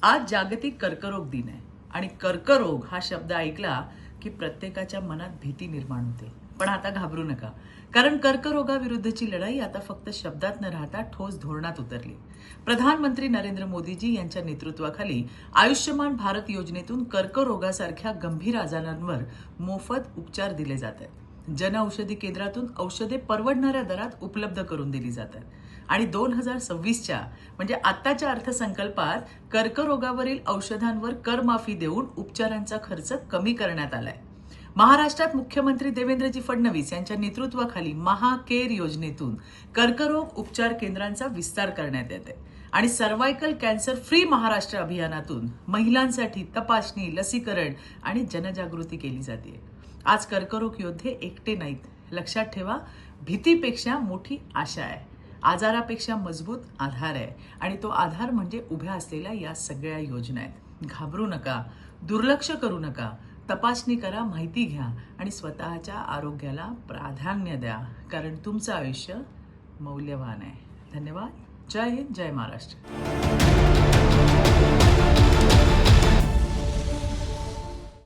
आज जागतिक कर्करोग दिन आहे आणि कर्करोग हा शब्द ऐकला की प्रत्येकाच्या मनात भीती निर्माण होते. पण आता घाबरू नका, कारण कर्करोगाविरुद्धची लढाई आता फक्त शब्दात न राहता ठोस धोरणात उतरली. प्रधानमंत्री नरेंद्र मोदीजी यांच्या नेतृत्वाखाली आयुष्यमान भारत योजनेतून कर्करोगासारख्या गंभीर आजारांवर मोफत उपचार दिले जात आहेत. जनऔषधी केंद्रातून औषधे परवडणाऱ्या दरात उपलब्ध करून दिली जातात आणि 2026च्या म्हणजे आत्ताच्या अर्थसंकल्पात कर्करोगावरील औषधांवर करमाफी देऊन उपचारांचा खर्च कमी करण्यात आलाय. महाराष्ट्रात मुख्यमंत्री देवेंद्रजी फडणवीस यांच्या नेतृत्वाखाली महाकेअर योजनेतून कर्करोग उपचार केंद्रांचा विस्तार करण्यात येते आणि सर्वायकल कॅन्सर फ्री महाराष्ट्र अभियानातून महिलांसाठी तपासणी, लसीकरण आणि जनजागृती केली जाते. आज कर्करोग योद्धे एकटे नाहीत. लक्षात ठेवा, भीतीपेक्षा मोठी आशा आहे, आजारापेक्षा मजबूत आधार आहे आणि तो आधार म्हणजे उभ्या असलेल्या या सगळ्या योजना आहेत. घाबरू नका, दुर्लक्ष करू नका, तपासणी करा, माहिती घ्या आणि स्वतःच्या आरोग्याला प्राधान्य द्या, कारण तुमचं आयुष्य मौल्यवान आहे. धन्यवाद. जय हिंद, जय महाराष्ट्र.